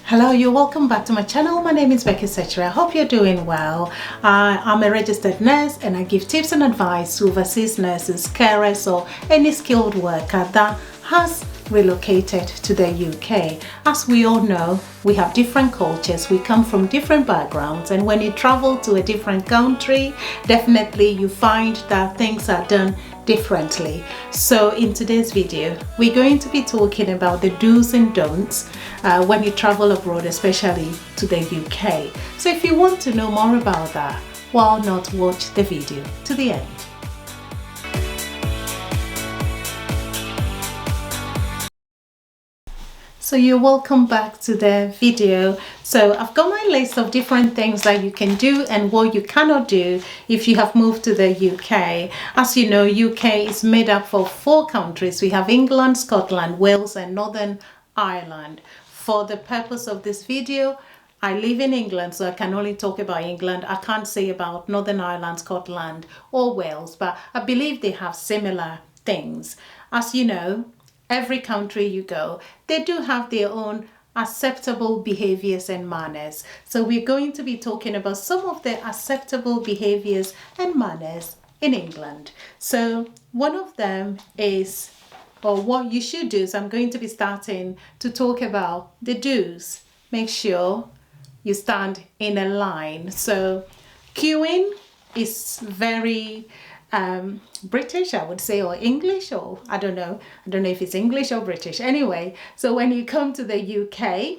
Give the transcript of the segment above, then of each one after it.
Hello, you're welcome back to my channel. My name is Becky Setcher. I hope you're doing well. I'm a registered nurse and I give tips and advice to overseas nurses, carers or any skilled worker that has relocated to the UK. As we all know, we have different cultures, we come from different backgrounds, and when you travel to a different country, definitely you find that things are done differently. So in today's video, we're going to be talking about the do's and don'ts when you travel abroad, especially to the UK. So if you want to know more about that, why not watch the video to the end? So you're welcome back to the video. So I've got my list of different things that you can do and what you cannot do if you have moved to the UK. As you know, UK is made up of 4 countries. We have England, Scotland, Wales and Northern Ireland. For the purpose of this video, I live in England, so I can only talk about England. I can't say about Northern Ireland, Scotland or Wales, but I believe they have similar things. As you know, every country you go, they do have their own acceptable behaviors and manners. So we're going to be talking about some of the acceptable behaviors and manners in England. So one of them is, or what you should do, so I'm going to be starting to talk about the do's. Make sure you stand in a line. So queuing is very British, I would say, or English, or I don't know if it's English or British. Anyway, so when you come to the UK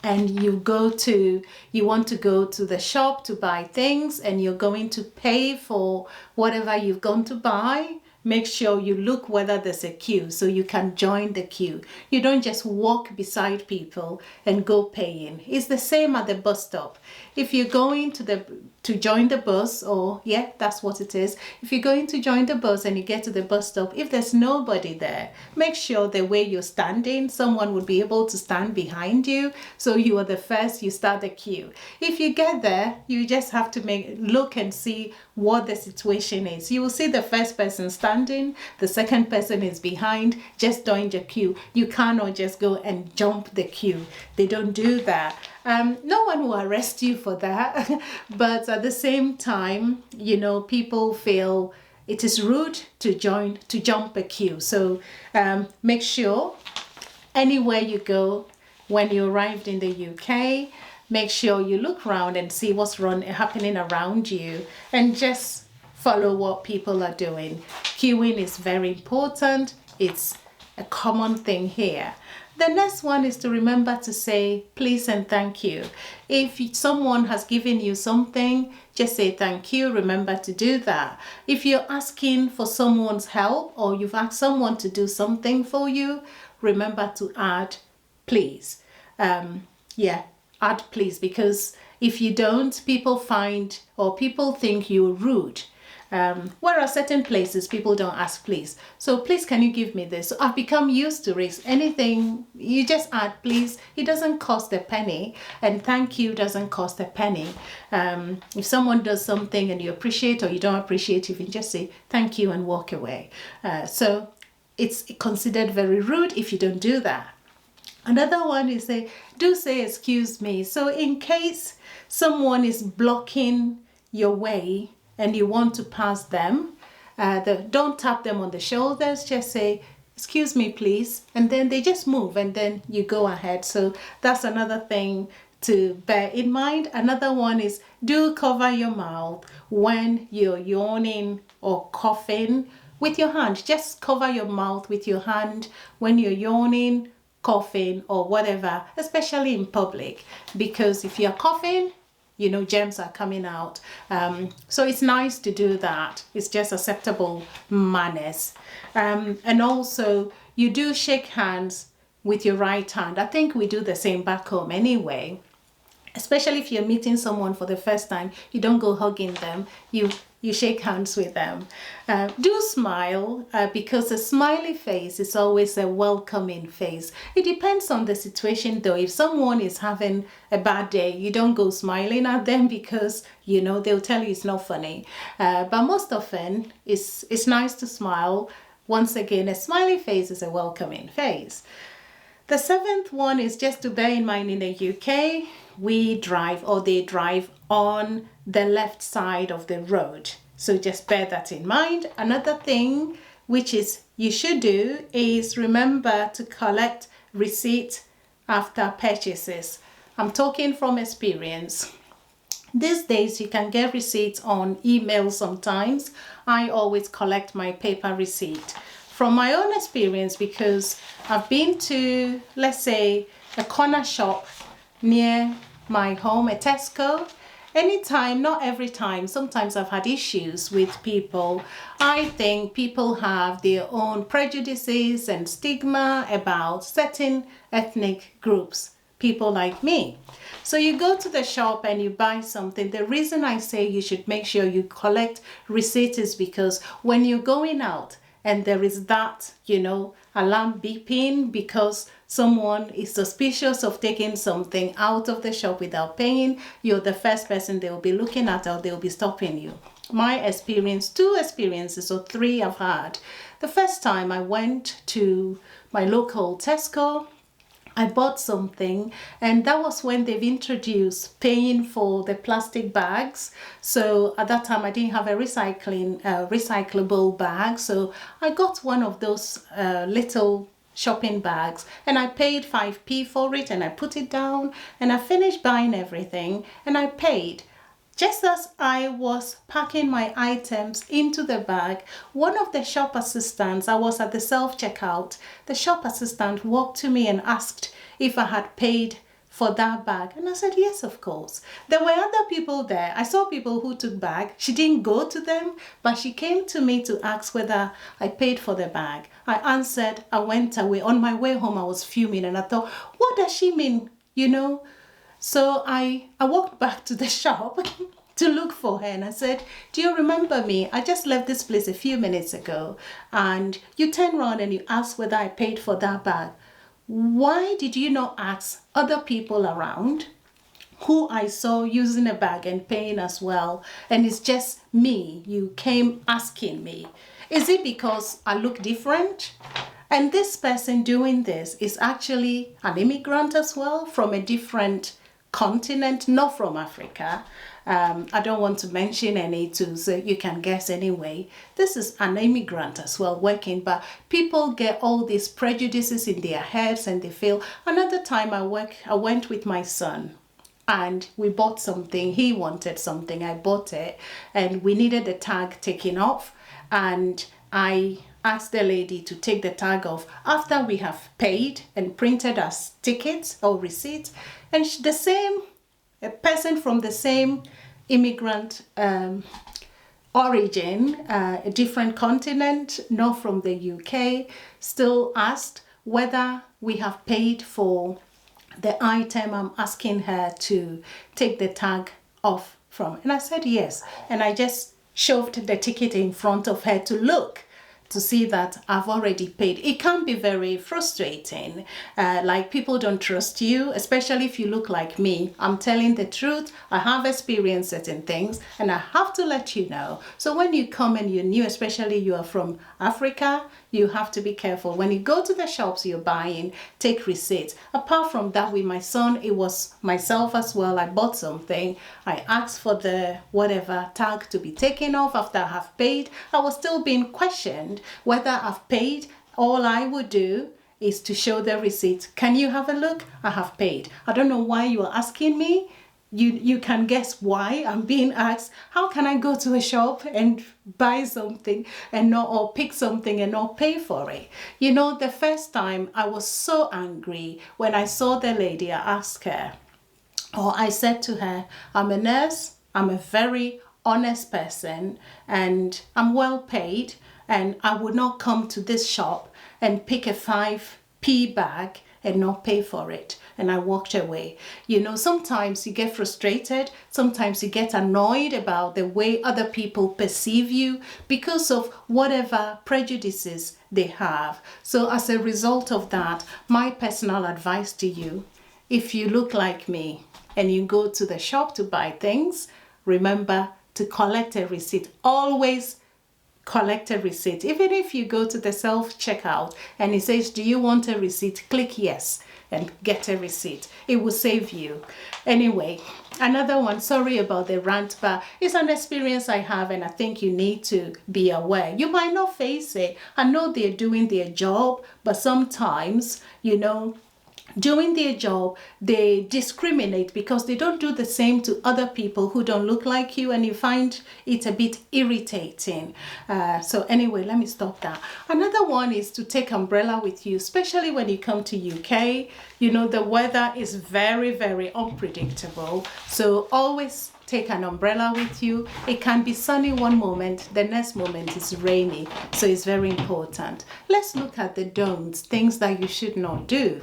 and you want to go to the shop to buy things and you're going to pay for whatever you've gone to buy, make sure you look whether there's a queue so you can join the queue. You don't just walk beside people and go paying. It's the same at the bus stop. If you're going to join the bus, or yeah, that's what it is. If you're going to join the bus and you get to the bus stop, if there's nobody there, make sure the way you're standing, someone would be able to stand behind you. So you are the first, you start the queue. If you get there, you just have to look and see what the situation is. You will see the first person standing, the second person is behind, just join the queue. You cannot just go and jump the queue. They don't do that. No one will arrest you for that, but at the same time, you know, people feel it is rude to jump a queue. So make sure anywhere you go, when you arrived in the UK, make sure you look around and see what's happening around you and just follow what people are doing. Queuing is very important. It's a common thing here. The next one is to remember to say please and thank you. If someone has given you something, just say thank you. Remember to do that. If you're asking for someone's help or you've asked someone to do something for you, remember to add please. Add please, because if you don't, people think you're rude. Whereas certain places people don't ask please. So please, can you give me this? So I've become used to it. Anything you just add please. It doesn't cost a penny, and thank you doesn't cost a penny. If someone does something and you appreciate or you don't appreciate, you can just say thank you and walk away. So it's considered very rude if you don't do that. Another one is do say excuse me. So in case someone is blocking your way and you want to pass them, don't tap them on the shoulders, just say excuse me please, and then they just move and then you go ahead. So that's another thing to bear in mind. Another one is do cover your mouth when you're yawning or coughing with your hand. Just cover your mouth with your hand when you're yawning, coughing or whatever, especially in public, because if you're coughing, you know, germs are coming out. So it's nice to do that. It's just acceptable manners. And also you do shake hands with your right hand. I think we do the same back home anyway. Especially if you're meeting someone for the first time, you don't go hugging them. You shake hands with them. Do smile, because a smiley face is always a welcoming face. It depends on the situation though. If someone is having a bad day, you don't go smiling at them because, you know, they'll tell you it's not funny. But most often, it's nice to smile. Once again, a smiley face is a welcoming face. The seventh one is just to bear in mind in the UK, we drive or they drive on the left side of the road. So just bear that in mind. Another thing which is you should do is remember to collect receipt after purchases. I'm talking from experience. These days you can get receipts on email sometimes. I always collect my paper receipt. From my own experience, because I've been to, let's say, a corner shop near my home, a Tesco. Anytime, not every time, sometimes I've had issues with people. I think people have their own prejudices and stigma about certain ethnic groups, people like me. So you go to the shop and you buy something. The reason I say you should make sure you collect receipts is because when you're going out, and there is that, alarm beeping because someone is suspicious of taking something out of the shop without paying, you're the first person they'll be looking at or they'll be stopping you. My experience, 2 experiences or 3 I've had. The first time I went to my local Tesco, I bought something, and that was when they've introduced paying for the plastic bags. So at that time I didn't have a recyclable bag, so I got one of those little shopping bags, and I paid 5p for it, and I put it down, and I finished buying everything, and I paid. Just as I was packing my items into the bag, one of the shop assistants, I was at the self-checkout, the shop assistant walked to me and asked if I had paid for that bag. And I said, yes, of course. There were other people there. I saw people who took bag. She didn't go to them, but she came to me to ask whether I paid for the bag. I answered, I went away. On my way home, I was fuming, and I thought, what does she mean? So I walked back to the shop to look for her, and I said, do you remember me? I just left this place a few minutes ago, and you turned around and you asked whether I paid for that bag. Why did you not ask other people around who I saw using a bag and paying as well? And it's just me. You came asking me. Is it because I look different? And this person doing this is actually an immigrant as well, from a different continent, not from Africa. I don't want to mention any so you can guess anyway. This is an immigrant as well working, but people get all these prejudices in their heads and they feel. Another time I went with my son, and we bought something. He wanted something, I bought it, and we needed the tag taken off, and I asked the lady to take the tag off after we have paid and printed as tickets or receipts. And the same person from the same immigrant origin, a different continent, not from the UK, still asked whether we have paid for the item I'm asking her to take the tag off from. And I said yes. And I just shoved the ticket in front of her to look, to see that I've already paid. It can be very frustrating. Like people don't trust you, especially if you look like me. I'm telling the truth. I have experienced certain things and I have to let you know. So when you come and you're new, especially you are from Africa, you have to be careful. When you go to the shops you're buying, take receipts. Apart from that, with my son, it was myself as well. I bought something. I asked for the whatever tag to be taken off after I have paid. I was still being questioned whether I've paid. All I would do is to show the receipt. Can you have a look? I have paid. I don't know why you are asking me. You can guess why I'm being asked. How can I go to a shop and buy something and not, or pick something and not pay for it? The first time I was so angry when I saw the lady. I asked her, or I said to her, I'm a nurse, I'm a very honest person, and I'm well paid, and I would not come to this shop and pick a 5p bag and not pay for it. And I walked away. Sometimes you get frustrated. Sometimes you get annoyed about the way other people perceive you because of whatever prejudices they have. So as a result of that, my personal advice to you, if you look like me and you go to the shop to buy things, remember to collect a receipt. Always collect a receipt. Even if you go to the self-checkout and it says, do you want a receipt? Click yes and get a receipt. It will save you. Anyway, another one, sorry about the rant, but it's an experience I have, and I think you need to be aware. You might not face it. I know they're doing their job, but sometimes, you know, doing their job, they discriminate because they don't do the same to other people who don't look like you, and you find it a bit irritating. So anyway, let me stop that. Another one is to take umbrella with you, especially when you come to UK. You know, the weather is very, very unpredictable, so always take an umbrella with you. It can be sunny one moment, the next moment is rainy, so it's very important. Let's look at the don'ts, things that you should not do.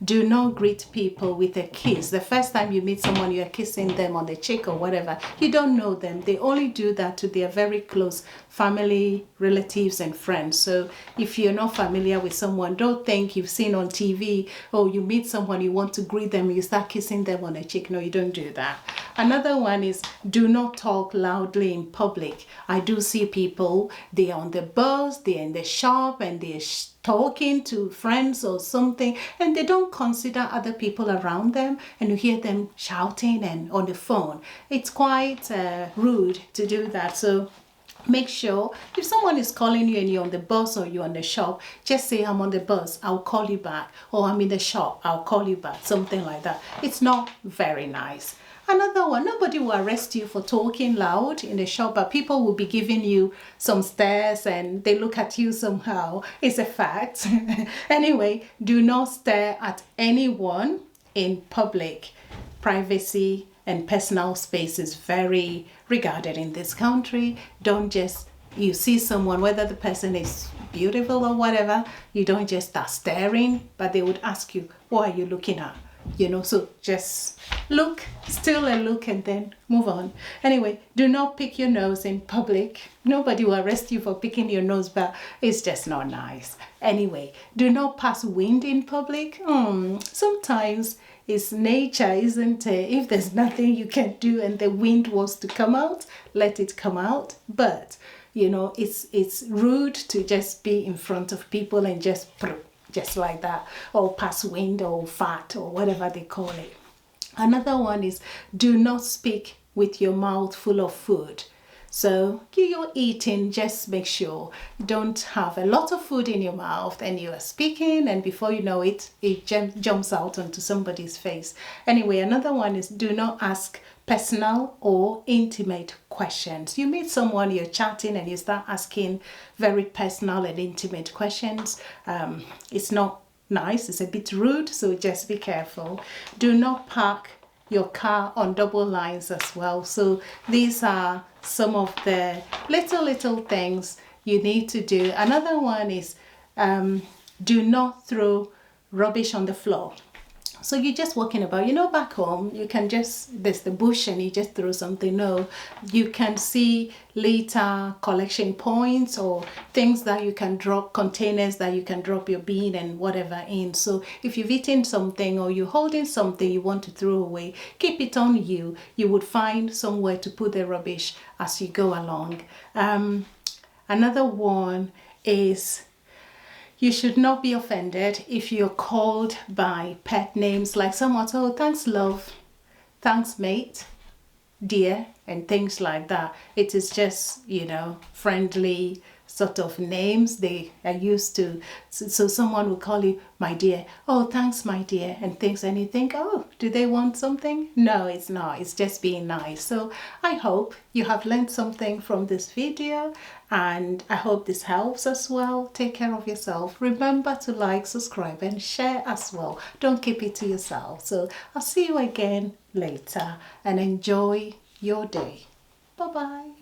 Do not greet people with a kiss. The first time you meet someone, you're kissing them on the cheek or whatever. You don't know them. They only do that to their very close family, relatives, and friends. So if you're not familiar with someone, don't think you've seen on TV, or you meet someone, you want to greet them, you start kissing them on the cheek. No, you don't do that. Another one is do not talk loudly in public. I do see people, they're on the bus, they're in the shop, and they're talking to friends or something, and they don't consider other people around them, and you hear them shouting and on the phone. It's quite rude to do that. So make sure if someone is calling you and you're on the bus or you're on the shop, just say, I'm on the bus, I'll call you back, or I'm in the shop, I'll call you back, something like that. It's not very nice. Another one, nobody will arrest you for talking loud in the shop, but people will be giving you some stares and they look at you somehow. It's a fact. Anyway, do not stare at anyone in public. Privacy and personal space is very regarded in this country. Don't just, you see someone, whether the person is beautiful or whatever, you don't just start staring, but they would ask you, what are you looking at? You know, so just look, still a look, and then move on. Anyway, do not pick your nose in public. Nobody will arrest you for picking your nose, but it's just not nice. Anyway, do not pass wind in public. Sometimes it's nature, isn't it? If there's nothing you can do and the wind wants to come out, let it come out. But, you know, it's rude to just be in front of people and just like that, or pass wind or fart or whatever they call it. Another one is do not speak with your mouth full of food. So you're eating, just make sure you don't have a lot of food in your mouth and you are speaking, and before you know it, it jumps out onto somebody's face. Anyway, another one is do not ask personal or intimate questions. You meet someone, you're chatting, and you start asking very personal and intimate questions. It's not nice, it's a bit rude, so just be careful. Do not park your car on double lines as well. So these are some of the little things you need to do. Another one is do not throw rubbish on the floor. So you're just walking about, you know, back home, you can just, there's the bush and you just throw something. No, you can see litter collection points or things that you can drop, containers that you can drop your bin and whatever in. So if you've eaten something or you're holding something you want to throw away, keep it on you. You would find somewhere to put the rubbish as you go along. Another one is you should not be offended if you're called by pet names, like someone, oh, thanks love, thanks mate, dear, and things like that. It is just, you know, friendly sort of names they are used to. So someone will call you my dear, oh, thanks my dear, and things, and you think, oh, do they want something? No, it's not. It's just being nice. So I hope you have learned something from this video, and I hope this helps as well. Take care of yourself. Remember to like, subscribe, and share as well. Don't keep it to yourself. So I'll see you again later, and enjoy your day. Bye-bye.